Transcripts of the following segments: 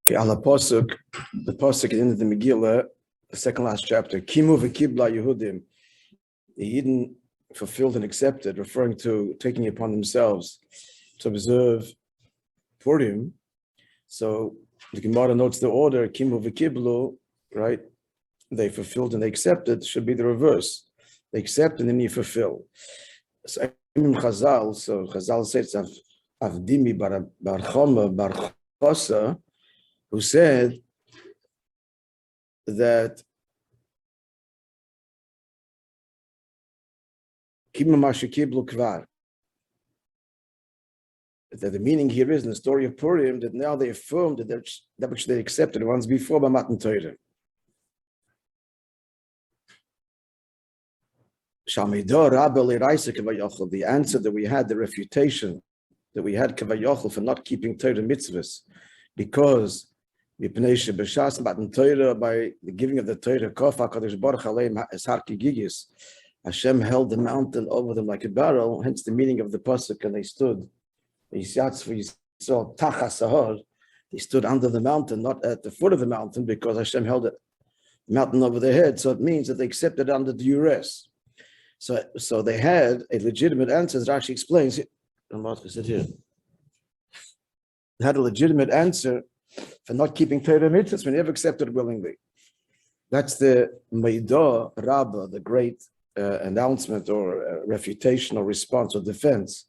The Pasuk at the end of the Megillah, the second last chapter, Kimu v'kibla Yehudim, the Yidden fulfilled and accepted, referring to taking it upon themselves to observe Purim. So the Gemara notes the order, Kimu v'kiblu, right? They fulfilled and they accepted, should be the reverse. They accept and then you fulfill. So Chazal says, Avdimi bar Choma bar Chosa, who said that that the meaning here is in the story of Purim that now they affirmed that which they accepted once before by MATAN Torah. The answer that we had, the refutation that we had for not keeping Torah mitzvahs, because by the giving of the Torah, Hashem held the mountain over them like a barrel, hence the meaning of the pasuk, and they stood. They stood under the mountain, not at the foot of the mountain, because Hashem held the mountain over their head. So it means that they accepted under duress. So they had a legitimate answer, as Rashi explains. They had a legitimate answer for not keeping Torah mitzvahs. We never accepted willingly. That's the Meidah Rabbah, the great announcement or refutation or response or defense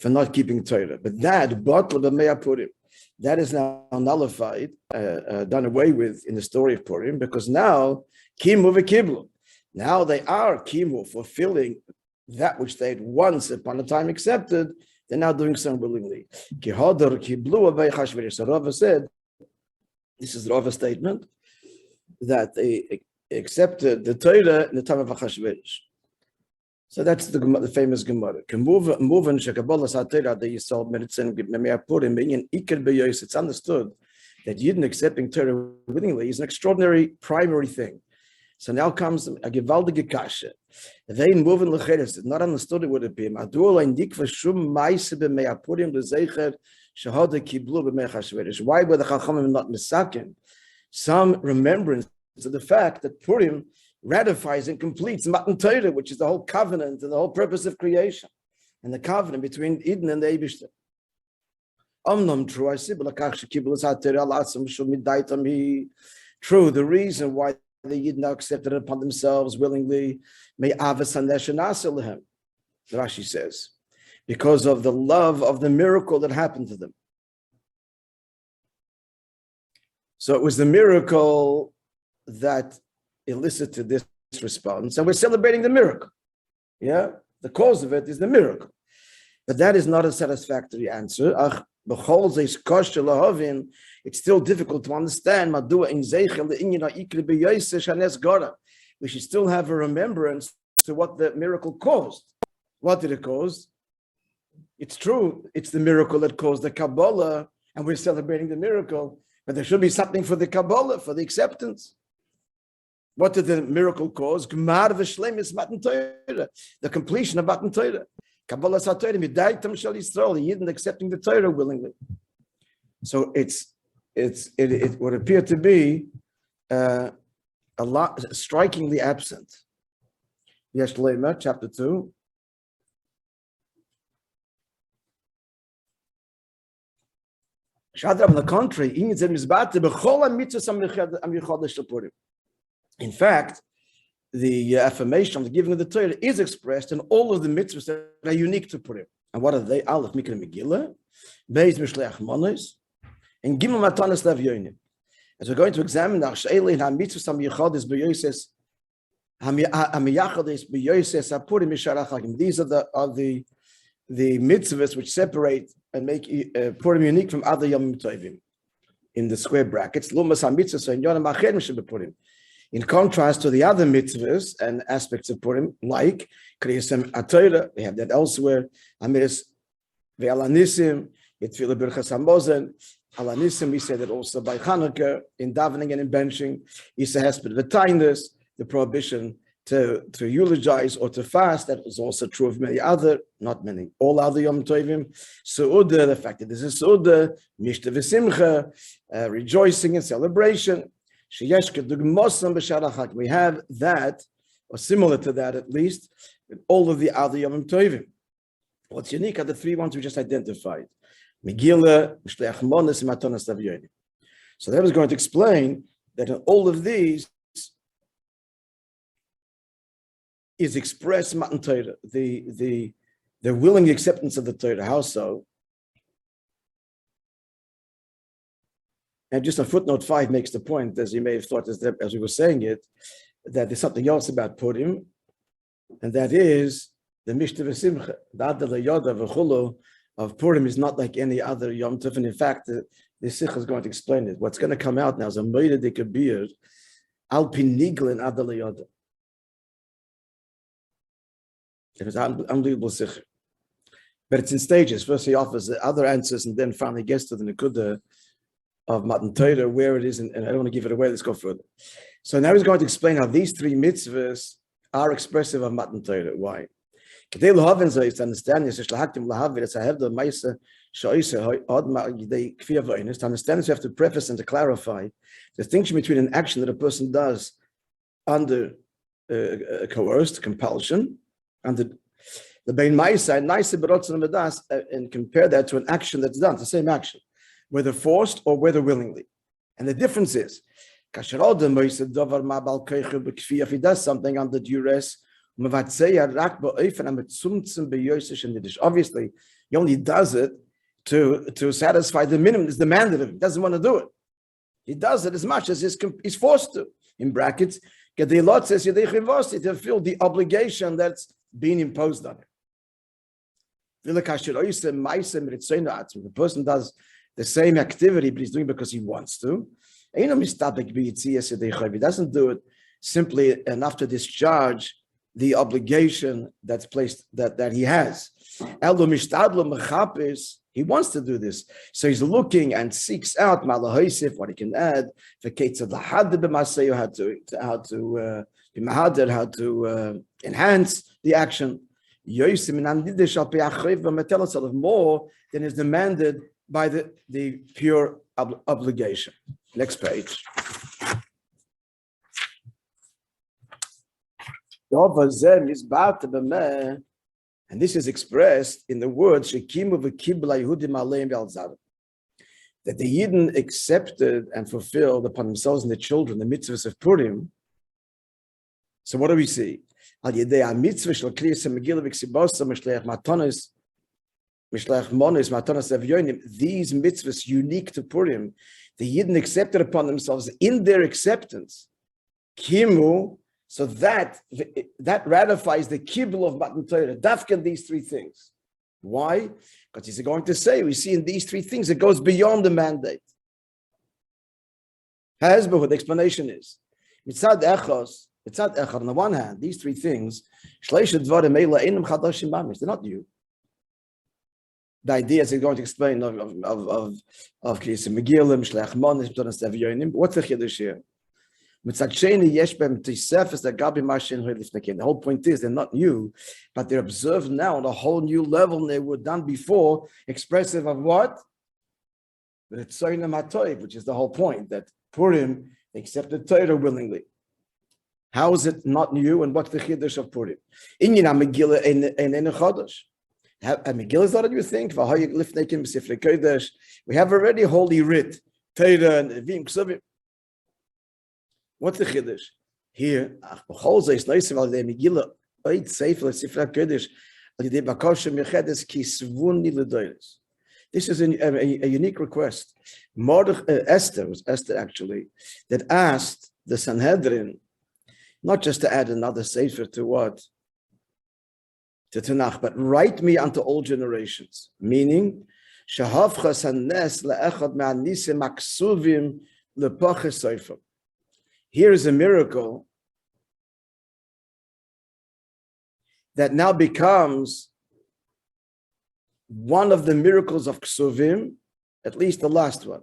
for not keeping Torah. But that is now nullified, done away with in the story of Purim, because now Kimu v'kiblu. Now they are Kimu, fulfilling that which they had once upon a time accepted. They're now doing so willingly. So Rava said, this is Rava's statement, that they accepted the Torah in the time of Achashverosh. So that's the famous Gemara. It's understood that Yidden accepting Torah willingly is an extraordinary primary thing. So now comes a gewaltige kasha. They move in lecheres. Not understood it would it be. Why were the Chachamim not misaken some remembrance of the fact that Purim ratifies and completes MATAN Torah, which is the whole covenant and the whole purpose of creation, and the covenant between Eden and the Eibishter. True, the reason why the Yidden now accepted it upon themselves willingly, the Rashi says, because of the love of the miracle that happened to them. So it was the miracle that elicited this response, and we're celebrating the miracle. Yeah, the cause of it is the miracle, but that is not a satisfactory answer. It's still difficult to understand. We should still have a remembrance to what the miracle caused. What did it cause? It's true, it's the miracle that caused the Kabbalah, and we're celebrating the miracle, but there should be something for the Kabbalah, for the acceptance. What did the miracle cause? The completion of MATAN Torah. Kabbalah Torah, Midaitam Shal Yisrael, the Yidden accepting the Torah willingly. So it would appear to be a lot strikingly absent. Yesh Leima, chapter 2. Shadrach, on the contrary, in fact, the affirmation of the giving of the Torah is expressed in all of the mitzvahs that are unique to Purim. And what are they? Aleph Mikra Megillah, Beis Mishleach Monos, and Gimel Matanas Lev Yonim. As we're going to examine our She'eli and HaMitzvahs HaMiyachadis B'Yoses, HaMiyachadis B'Yoses HaPurim Misharachagim. These are the mitzvahs which separate and make Purim unique from other Yom Tovim. In the square brackets, Lumas HaMitzvahs and Yonam Acher Mishabeh Purim. In contrast to the other mitzvahs and aspects of Purim, like Kriyasem HaTorah, we have that elsewhere, Amiris Ve'alanisim, Yitfilah Birchas HaMozen, Alanisim, we say that also by Hanukkah, in davening and in benching, Yisa Hesped V'Tainus, the prohibition to eulogize or to fast. That was also true of many other, not many, all other Yom Tovim. Su'udah, the fact that this is Su'udah, Mishta v'simcha, rejoicing and celebration. Sheyesh kedugmosam b'shar hachag. We have that, or similar to that at least, with all of the other Yom Tovim. What's unique are the three ones we just identified. Megillah, Mishleach Monos, and Matanas Avyonim. So that was going to explain that in all of these is expressed Matan Torah, the willing acceptance of the Torah. How so? And just on footnote 5 makes the point, as you may have thought as we were saying it, that there's something else about Purim, and that is the Mishta v'Simcha. The Adal Yoda v'Chulu of Purim is not like any other Yom Tov, and in fact, the Sikh is going to explain it. What's going to come out now is a Moira de Kabir, Al Piniglin Adal Yoda. It was unbelievable Sikh. But it's in stages. First he offers the other answers, and then finally gets to the Nekuda of Matan Torah, where it is, and I don't want to give it away. Let's go further. So now he's going to explain how these three mitzvahs are expressive of Matan Torah. Why? To understand this, you have to preface and to clarify the distinction between an action that a person does under coerced compulsion, under the Bein Maisa, and compare that to an action that's done, the same action, whether forced or whether willingly. And the difference is, if he does something under duress, obviously, he only does it to satisfy the minimum, it's demanded of him. He doesn't want to do it. He does it as much as he's forced to. In brackets, Gedilot says to fulfill the obligation that's being imposed on him. The person does the same activity, but he's doing it because he wants to. He doesn't do it simply enough to discharge the obligation that's placed that he has. He wants to do this, so he's looking and seeks out malahaisif, what he can add, how to enhance the action, more than is demanded by the pure obligation. Next page. And this is expressed in the words that the Yidden accepted and fulfilled upon themselves and their children the mitzvahs of Purim. So what do we see? These mitzvahs unique to Purim, the Yidden accepted upon themselves in their acceptance. Kimu, so that ratifies the kibbul of Matan Torah. Dafkan these three things. Why? Because he's going to say, we see in these three things, it goes beyond the mandate. The explanation is, mitzad echos, on the one hand, these three things, they're not new. The idea, as he's going to explain, of Kriyas Megillah, Mishleach Monos, Matanas Avyonim. What's the chiddush here? The whole point is they're not new, but they're observed now on a whole new level than they were done before, expressive of what? Which is the whole point, that Purim accepted Torah willingly. How is it not new, and what's the chiddush of Purim? Megillah is not a new thing. We have already holy writ, Torah and Vim Ksuvim. What's the chiddush here? This is a unique request. Esther actually, that asked the Sanhedrin not just to add another sefer to what? To Tanakh, but write me unto all generations. Meaning, Shahavcha Sanes le'echad me'anisim aksuvim le'pachas sefer. Here is a miracle that now becomes one of the miracles of Ksuvim, at least the last one.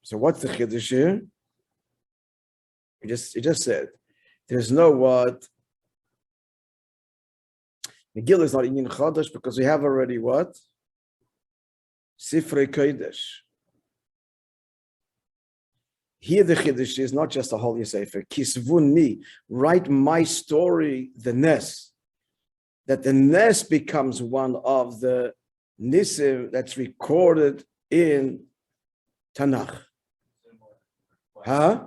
So what's the chiddush here? He just said There's no what? Megillah is not Inyan Chodesh because we have already what? Sifrei Kodesh. Here the Chiddush is not just a holy sefer. Kisvuni, write my story, the Nes. That the Nes becomes one of the Nisim that's recorded in Tanakh. Huh?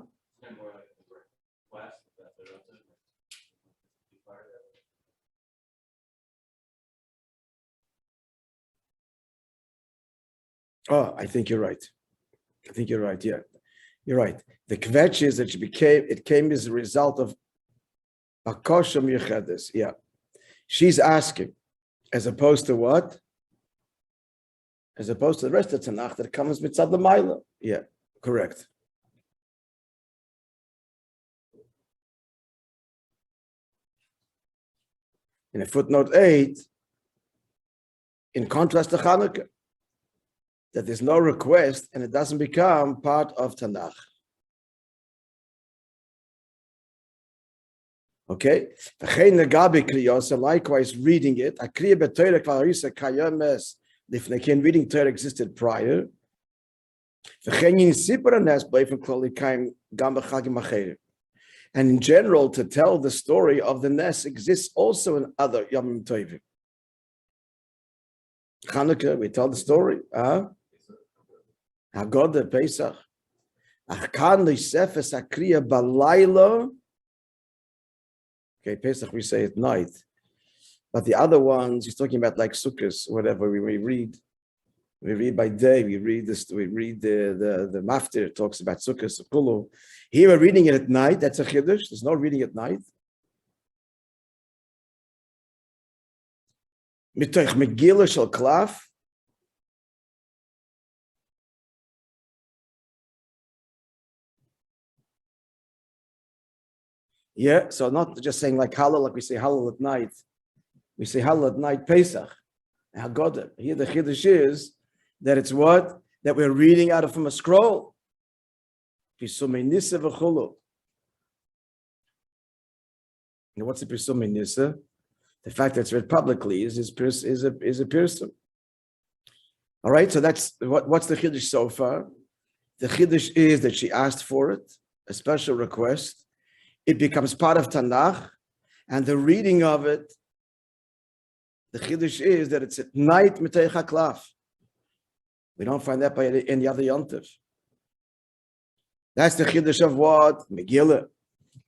Oh, I think you're right. Yeah. You're right. The kvetch is that it came as a result of Akosha Yechedes. Yeah. She's asking, as opposed to what? As opposed to the rest of Tanakh that comes mitzad l'mayla. Yeah, correct. In footnote 8, in contrast to Chanukah, that there's no request and it doesn't become part of Tanakh. Okay? Likewise, reading it. Reading Torah existed prior. And in general, to tell the story of the Nes exists also in other Yomim Tovim. Chanukah, we tell the story. Haggadah, Pesach. Okay, Pesach we say at night. But the other ones, he's talking about like Sukkot, whatever we read. We read by day, we read this, we read the Maftir, talks about Sukkot, Sukulu. Here we're reading it at night, that's a Chiddush, there's no reading at night. Mitoch Megillah Shel Klaf. Yeah, so not just saying like Hallel, like we say Hallel at night. We say Hallel at night, Pesach, Haggadah. Here the Chiddush is that it's what? That we're reading out of from a scroll. Pisumei Nisa v'chulu. And what's a Pisumei Nisa? The fact that it's read publicly is a Pirsum. All right, so that's what's the Chiddush so far? The Chiddush is that she asked for it, a special request. It becomes part of Tanakh, and the reading of it, the Chiddush is that it's at night Mitei Chaklaf. We don't find that by any other Yontif. That's the Chiddush of what? Megillah,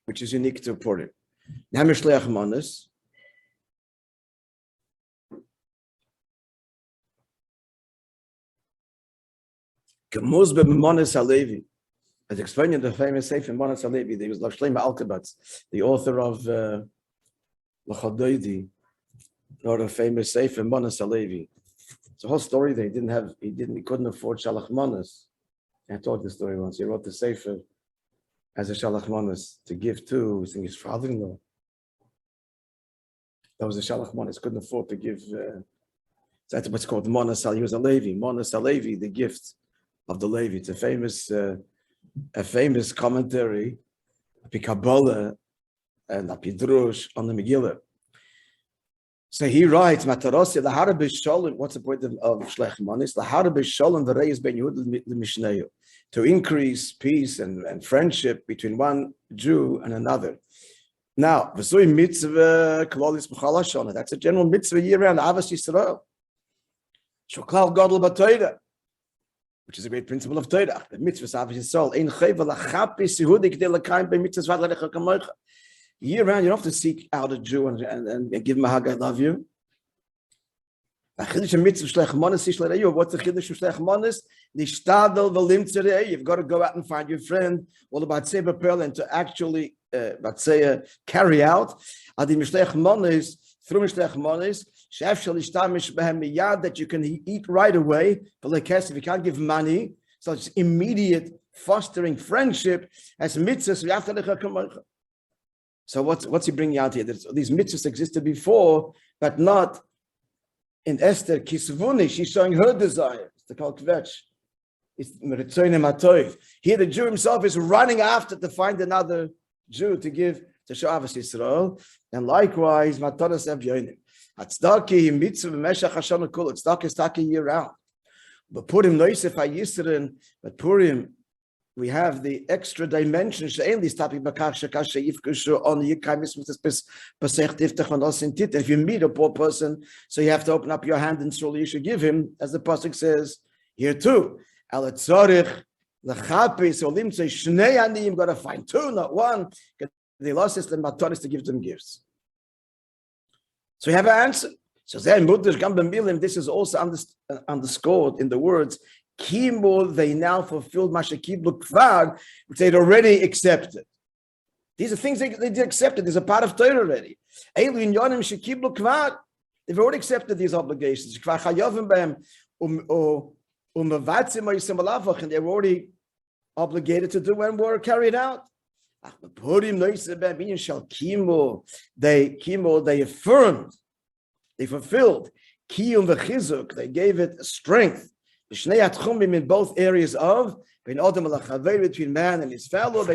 which is unique to Purim. Now Mishleach Manas. Gemuz b'Manas Halevi. As explained in the famous Sefer Manas Halevi, there was Shlomo Alkabatz, the author of L'Chadoidi, wrote a famous Sefer Manas Halevi. It's a whole story that he couldn't afford Shalach Manas. I told the story once. He wrote the Sefer as a Shalach Manas to give to his father-in-law. That was a Shalach Manas, couldn't afford to give. So that's what's called Manas Halevi. He was a Levi. Manas Halevi, the gift of the Levi. It's a famous commentary, Api Kabbalah and Api Drush on the Megillah. So he writes, Matarosi, Lahara B'Sholem, what's the point of Shlech Manis? Lahara B'Sholem v'Reis Ben Yehud l'Mishneu, to increase peace and friendship between one Jew and another. Now, V'sui mitzvah klolis b'chal hashana, that's a general mitzvah year-round, Avas Yisrael. Shoklal Gadol B'Torah, which is a great principle of Torah. The mitzvah of his soul. Year round, you don't have to seek out a Jew and give him a hug, I love you. What's the chiddush of shlech manis? You've got to go out and find your friend. All about seber pearl and to actually, carry out. Through mishlech manis, that you can eat right away. If you can't give money, so it's immediate fostering friendship as mitzvahs. So what's he bringing out here? These mitzvahs existed before, but not in Esther Kisvuni. She's showing her desire. It's the Kol Kvetch. It's Meritzonim HaTov. Here the Jew himself is running after to find another Jew to give to show Avos Yisrael, and likewise Matanas Evyonim. Tzedakah mitzvah b'meshach Hashanah kula. Tzedakah is taka year round. But Purim noisef hayisrin. But Purim, we have the extra dimension. She'enli stapi bakach shekashe yifkushu on yikaimis mitzvahs pesach tiftach on osin tit. If you meet a poor person, so you have to open up your hand and surely you should give him, as the pasuk says here too. Al tzorich lechapis olim tzei shnei aniyim. Got to find two, not one. They lost the matanis to give them gifts. So we have an answer. So this is also underscored in the words Kimbo. They now fulfilled Mashakiblu Kvar, which they'd already accepted. These are things they did accepted. These are part of Torah already. They've already accepted these obligations. And they were already obligated to do when were carried out. They affirmed, they fulfilled, they gave it strength in both areas of between man and his fellow. There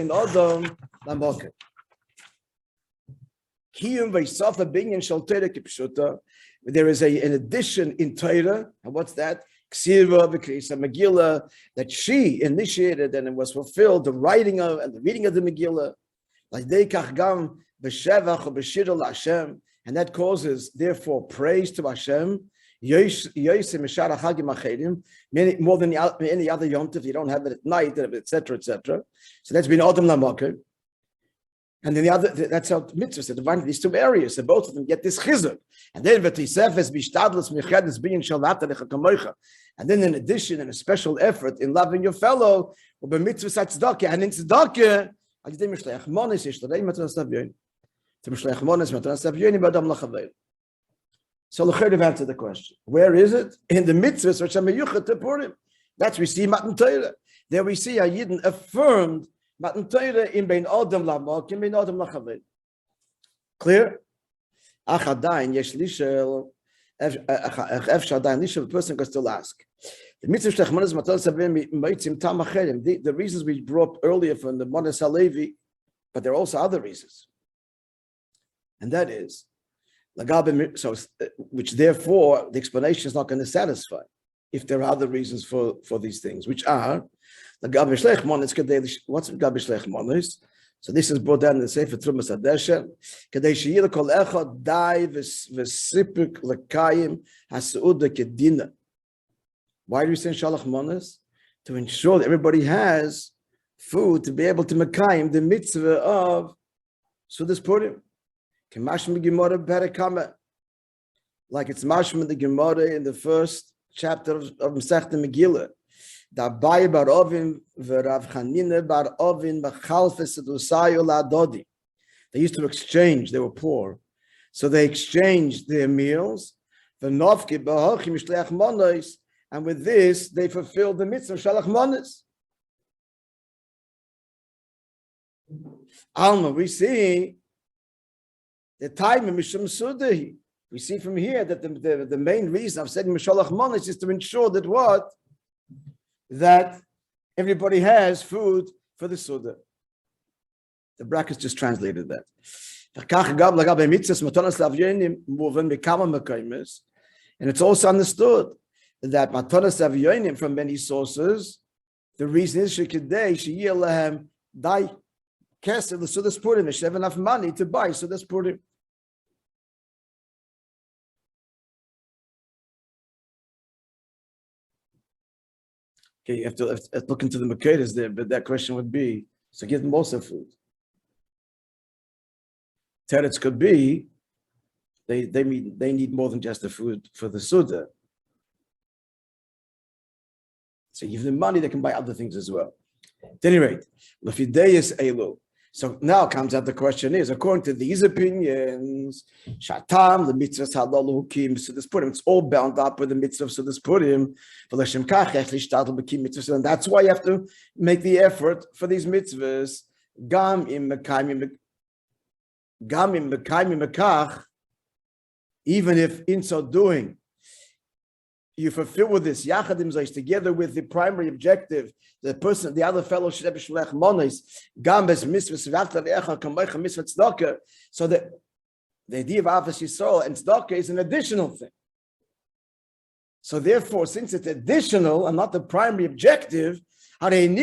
is an addition in Torah, and what's that? Megillah, that she initiated and it was fulfilled, the writing of and the reading of the Megillah, and that causes therefore praise to Hashem, more than any other Yom Tov. You don't have it at night, etc., etc. So that's been Adam Lamakir. And then the other, that's how mitzvahs are divided in these two areas. So both of them get this chizuk. And then and then in addition, in a special effort in loving your fellow, and in tzedakah, so L'chayr answered the question. Where is it? In the mitzvahs which are meyuchat to Purim. That's we see Matan Torah. There we see a Yidden affirmed Matan Torah in bein Adam Lamok, in bein Adam Lachaved. Clear? Achadayin yesh lishel. The person can still ask. The reasons we brought earlier from the Monas Halevi, but there are also other reasons. And that is, so, which therefore the explanation is not going to satisfy if there are other reasons for these things, which are, what's Gabi Shlech Monas? So this is brought down in the Sefer Trumas Hadesha. Kadei sheyir kol echad dai v'sipik lekayim hasuda kedina. Why do we say Shalach Monas? To ensure that everybody has food to be able to mekayim the mitzvah of Sudas Purim. Kemashim Gemara Berekama. Like it's Mashim the Gemara in the first chapter of Masechta Megillah. Rabbi bar Ovin v'Rav Chanina bar Ovin b'chalfes edusayu la'adodi. They used to exchange. They were poor, so they exchanged their meals. V'novki b'hochim shleach monos, and with this they fulfilled the mitzvah of shalach monos. Alma, we see the time in Mishum Sudahi. We see from here that the main reason of saying Mishalach Monos is to ensure that what? That everybody has food for the Suda. The brackets just translated that. And it's also understood that Matanas Avyonim from many sources, the reason is Shekidei Sheyir Lahem Dai Kesef the Sudas Purim. They should have enough money to buy Sudas Purim. Okay, you have to look into the Makedas there, but that question would be, so give them also food. Teretz could be, they need more than just the food for the Suda. So give them money, they can buy other things as well. At any rate, Lefideyes Elu. So now comes out the question is, according to these opinions, Shatam, the mitzvahs halalu hukim, so this Purim, it's all bound up with the mitzvah of this Purim. And that's why you have to make the effort for these mitzvahs. Gam im mekayim mekach, even if in so doing, you fulfill with this yachadim zayis together with the primary objective, the other fellow should have shlech monos gambes mitzvahs v'after echa kamecha mitzvah tzedakah. So that the idea of avos Yisrael and tzedakah is an additional thing. So therefore, since it's additional and not the primary objective, according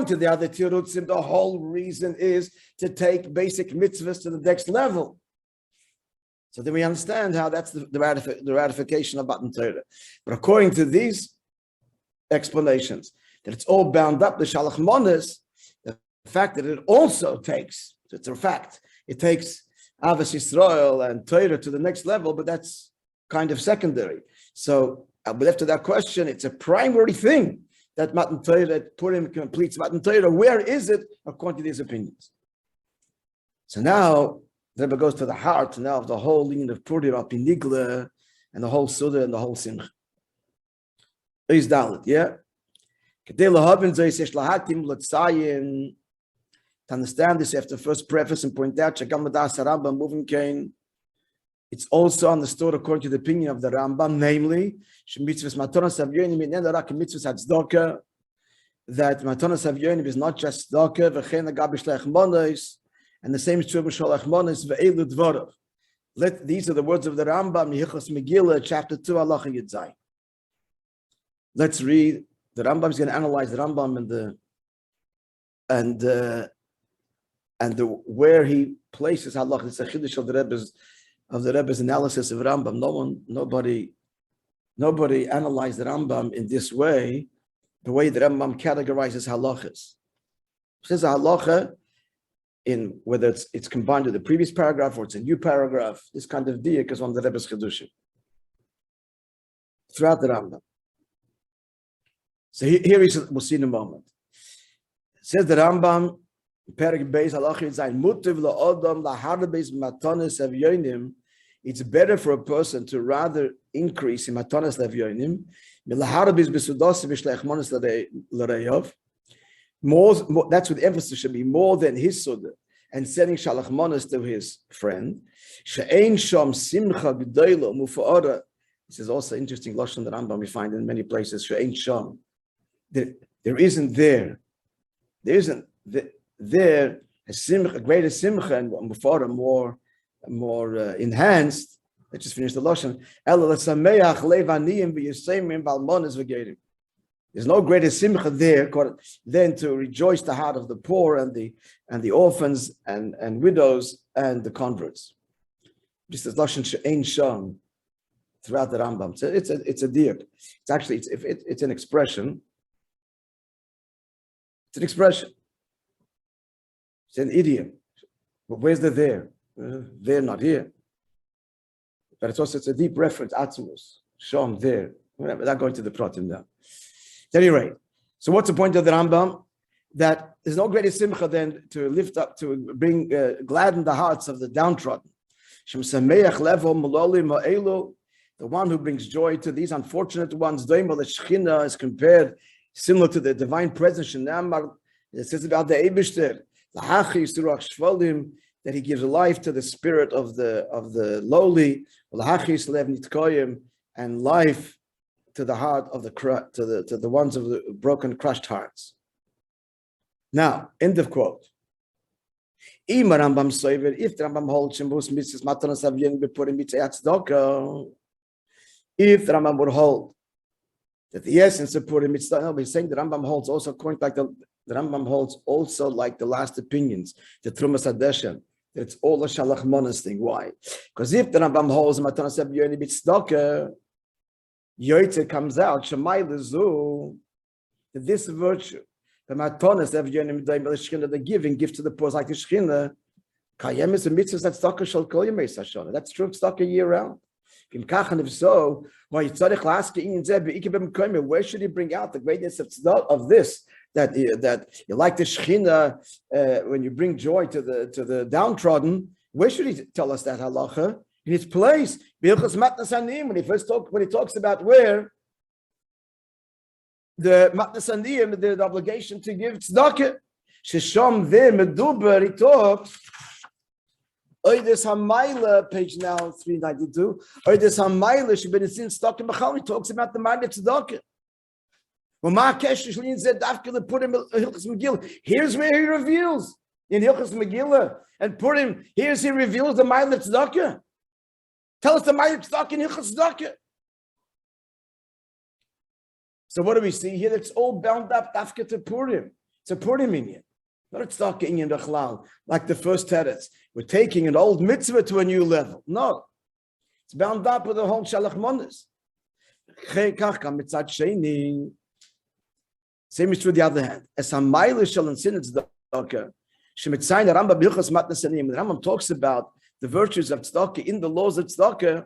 to the other tirutzim, the whole reason is to take basic mitzvahs to the next level. So then we understand how that's the ratification of Matan Torah. But according to these explanations, that it's all bound up, the Shalach Monas, the fact that it also takes, it's a fact, it takes Avos Yisrael and Torah to the next level, but that's kind of secondary. So, left to that question, it's a primary thing that Matan Torah, that PURIM completes Matan Torah. Where is it according to these opinions? So now, the Rebbe goes to the heart now of the whole union of PURIM, Al Pi Nigla, and the whole Suda and the whole Simcha. Is Dalit, yeah? To understand this, you have to first preface and point out, it's also understood according to the opinion of the Rambam, namely, that Matanas Havyonim is not just tzedakah, and the same is true of Sholach Monos ve'elu dvorav. These are the words of the Rambam, Yehichos Megillah, chapter 2, Halacha Yud Zayin. Let's read. The Rambam is going to analyze the Rambam and the where he places Halacha. It's a chiddush of the Rebbe's analysis of Rambam. Nobody analyzed the Rambam in this way, the way the Rambam categorizes halachas. He says a halacha, in whether it's combined with the previous paragraph or it's a new paragraph, this kind of diak is one of the Rebbe's chedushim throughout the Rambam. So here we'll see in a moment. It says the Rambam, Perek Beis Halacha Yud Zayin, Mutiv la'odam lahar beis matanis havyonim. It's better for a person to rather increase in matanis havyonim milahar beis besudos b'shleich monis l'reyav. More, that's with emphasis, should be more than his suda and sending shalach monas to his friend. She'ein sham simcha g'dayla mufa'ara. This is also interesting lashon that Rambam we find in many places. She'ein sham. There isn't there a simcha, a greater simcha and mufa'ara more enhanced. Let's just finish the lashon. Ela l'sameach levaniyim v'yisayim b'almonas v'geirim. There's no greater simcha there than to rejoice the heart of the poor and the orphans and widows and the converts. Just as lashon she'ein sham throughout the Rambam. So it's a diak. It's actually it's an expression. It's an expression. It's an idiom. But where's the there? There, not here. But it's a deep reference. Atzmus, sham there. Whatever. Not going to the pratim now. At any rate, so what's the point of the Rambam? That there's no greater simcha than to lift up, to bring, gladden the hearts of the downtrodden. The one who brings joy to these unfortunate ones, the is compared similar to the divine presence. It says about the Eibishter, that he gives life to the spirit of the lowly, and life to the heart of to the ones of the broken, crushed hearts. Now, end of quote. If the Rambam holds if the Rambam would hold that the essence of PURIM mitzvah, no, he's saying the Rambam holds also according like the Rambam holds also like the last opinions, the Trumas Hadeshem, that it's all a Shalach Monas thing. Why? Because if the Rambam holds Matan Savyoni mitzvah, Yoitze comes out, Shemai Lezu, that this virtue, the Matanas Savyoni mitzvah, the giving gift to the poor, like the Shechina, Kayemis and mitzvahs that tzedakah shall kol yemei sashana. That's true of tzedakah year round. If so, where should he bring out the greatness of this? That you like the Shechina when you bring joy to the downtrodden. Where should he tell us that halacha? In its place, when he talks about where the matnas aniyim, the obligation to give tzedakah. Shesham there meduber, he talks Oides Hamayla, page now 392. Oides Hamayla should be seen stuck in Bachal. He talks about the mind of tzedakah. Well, Ma'akesh Shlin said after Purim Hilchos Megillah. Here's where he reveals in Hilchos Megillah and Purim. Here's he reveals the mind of tzedakah. Tell us the mind of tzedakah in Hilchos tzedakah. So what do we see here? It's all bound up after to Purim. It's a Purim inyan. Not a tzedakah inyan b'chlal, like the first teretz. We're taking an old mitzvah to a new level. No. It's bound up with the whole shalach monas. Same is true the other hand. As a mile shall sin tzedakah, shemitzayin Rambam b'ilchos matnas aniyim. The Rambam talks about the virtues of tzedakah in the laws of tzedakah.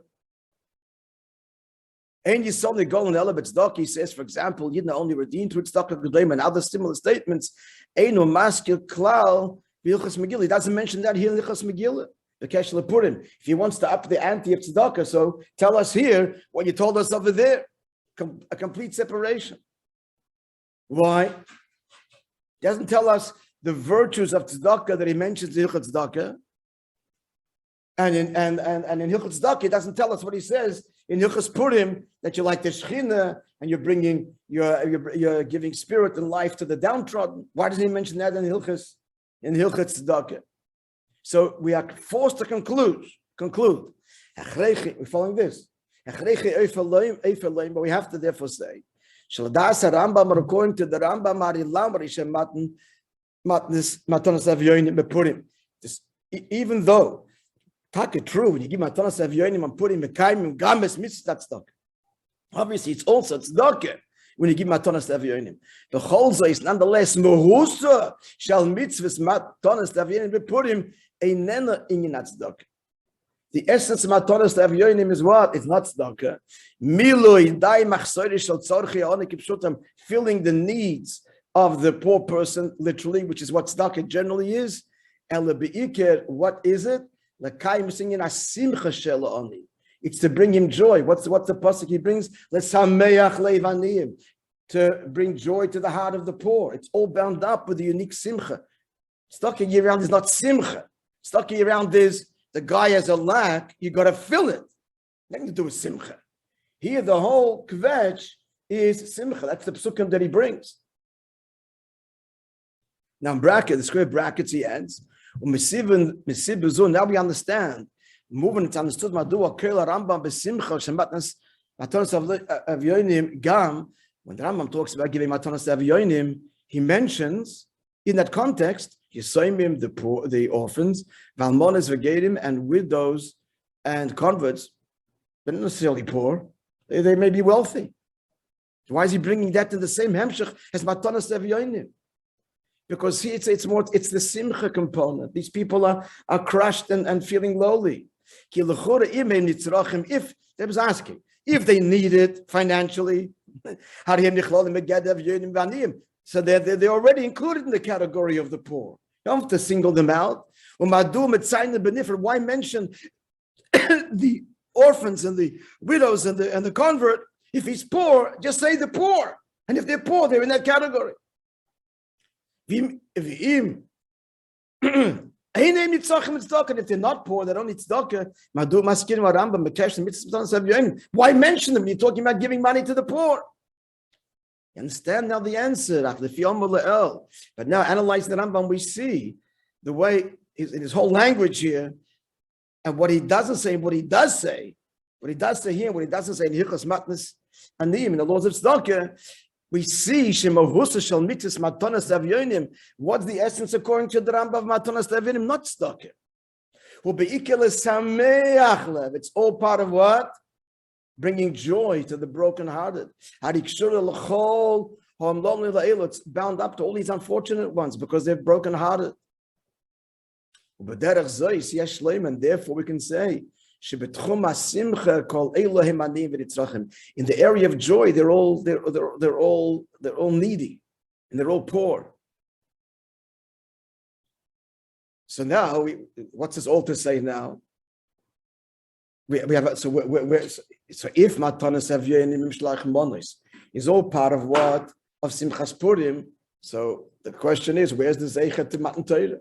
And you saw the golden element tzedakah. He says, for example, Yidna only redeemed through tzedakah gedolim and other similar statements. Eino maskil klal b'ilchos Megillah. He doesn't mention that here in Hilchos Megillah. The Kesh Purim. If he wants to up the ante of tzedakah, so tell us here what you told us over there. A complete separation. Why? He doesn't tell us the virtues of tzedakah that he mentions in Hilchos tzedakah. And in Hilchos tzedakah, he doesn't tell us what he says in Hilchos Purim, that you like the Shechina and you're giving spirit and life to the downtrodden. Why doesn't he mention that in Hilchos tzedakah? So we are forced to conclude. We're following this. But we have to therefore say, according to the Rambam, even though true, when you give matanas avyonim and Purim mekayim games mitzvah tzedakah, obviously it's also tzedakah when you give matanas avyonim. The cholza is nonetheless mehusa shall mitzvahs matanas avyonim bepurim einena inyan tzedakah. The essence of matanas avyonim is what? It's not tzedakah. Miloi dai machzori shel tzorchei onik pshutam, filling the needs of the poor person, literally, which is what tzedakah generally is. Ela beiker, what is it? It's to bring him joy. What's the pasuk he brings? To bring joy to the heart of the poor. It's all bound up with the unique simcha. Tzedakah year round is not simcha. Tzedakah year round is the guy has a lack, you got to fill it. Nothing to do with simcha. Here the whole kvetch is simcha. That's the psukim that he brings. Now in bracket, the square brackets he adds. Now we understand. Moving it's understood. When the Rambam talks about giving matanas avyonim, he mentions in that context Yisoimim, the poor, the orphans, valmones vegedim, and widows and converts. They're not necessarily poor; they may be wealthy. Why is he bringing that in the same hemshech as matanas avyonim? Because it's the simcha component. These people are crushed and feeling lowly. If they was asking, if they need it financially, so they're already included in the category of the poor. You don't have to single them out. Why mention the orphans and the widows and the convert? If he's poor, just say the poor. And if they're poor, they're in that category. If they're not poor, they don't need tzedakah. Why mention them? You're talking about giving money to the poor. You understand now the answer. But now analyzing the Rambam, we see the way in his whole language here, and what he doesn't say, and what he does say, what he does say here, and what he doesn't say in Hilchos Matnas Aniyim, in the laws of tzedakah. We see what's the essence according to the Rambam of matanas avyonim, not tzedakah. It's all part of what? Bringing joy to the brokenhearted. It's bound up to all these unfortunate ones because they're brokenhearted. And therefore we can say, in the area of joy, they're all needy and they're all poor. So now, what's this all to say now? We have if matanas avyonim shlach monos is all part of what of Simchas Purim. So the question is, where's the zeichet to Matan Torah?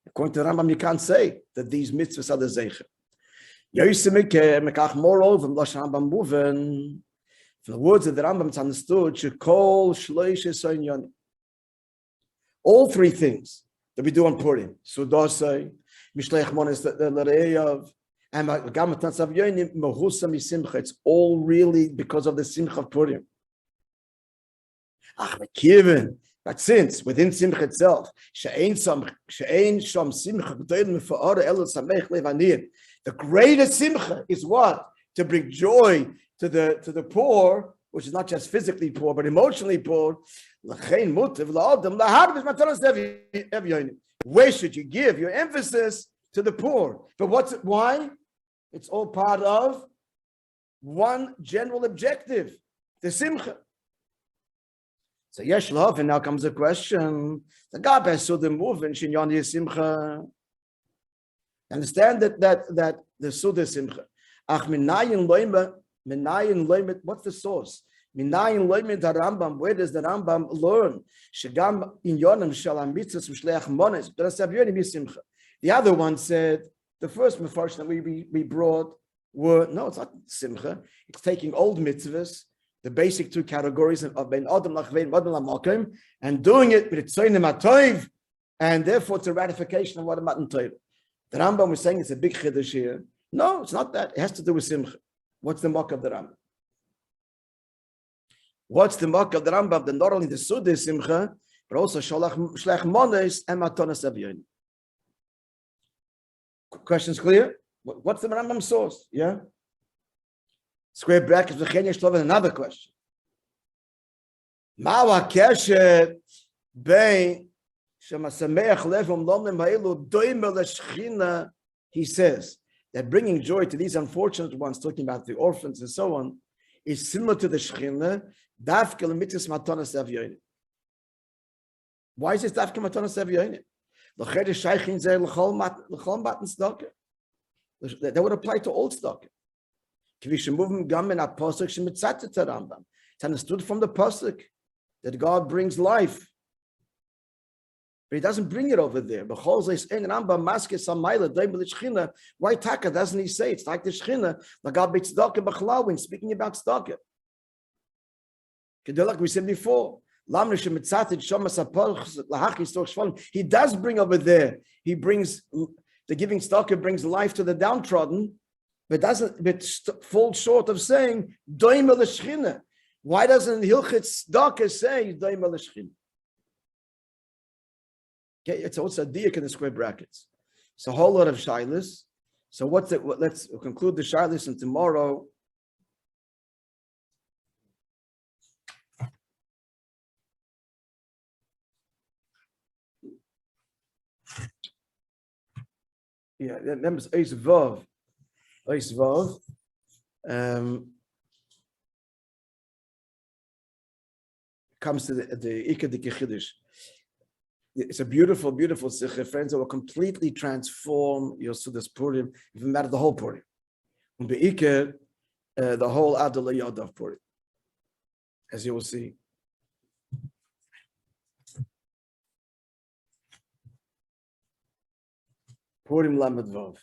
According to the Rambam, you can't say that these mitzvahs are the zeicher. Moreover, from the words of the Rambam, it's understood, all three things that we do on Purim, Sudosai, Mishlech Monis, the L'Re'eyav, and Gamatans of Yonim, Mehusa Misimcha. It's all really because of the Simcha of Purim. But since within Simcha itself, the greatest Simcha is what? To bring joy to the poor, which is not just physically poor, but emotionally poor. Where should you give your emphasis to the poor? But why? It's all part of one general objective, the Simcha. So Yesh Love, and now comes a question. The Gabes so the movement Shinyan Simcha. Understand that the Suda Simcha. Ach minayin loimet. What's the source? Minayin loimet Rambam. Where does the Rambam learn? Shagam in Yonim Shalam Mitzvahs Mishleach Mones. The other one said the first mefarsh that we brought were no, it's not Simcha. It's taking old mitzvahs, the basic two categories of Ben Adam Lachvein Vadam Lamakim, and doing it with Tzoyim Atayv, and therefore it's a ratification of what a Matan Torah. The Rambam was saying it's a big chiddush here. No, it's not that. It has to do with Simcha. What's the mock of the Rambam? What's the mock of the Rambam? That not only the Suda is Simcha, but also Shlech Mones and Matanas Avyon. Questions clear? What's the Rambam source? Yeah? Square brackets, another question. Mawa Keshet Bein. He says that bringing joy to these unfortunate ones, talking about the orphans and so on, is similar to the Shechina. Why is this Dafka Matanas Avyonim? That would apply to all tzedakah. It's understood from the pasuk that God brings life. But he doesn't bring it over there. Why taka doesn't he say it's like the Shechina, when speaking about tzedakah? Like we said before, he does bring over there. He brings the giving tzedakah brings life to the downtrodden, but fall short of saying doim l'Shechina. Why doesn't Hilchot tzedakah say doim l'Shechina? Okay, it's also a diak in the square brackets. It's a whole lot of shilas. So let's conclude the shilas, and tomorrow remember Eis Vav. Comes to the Ikad Chiddush. It's a beautiful, beautiful sikha, friends, that will completely transform your Sudas Purim, even matter the whole Purim. And the whole Adal Yod of Purim, as you will see. Purim Lamed Vav.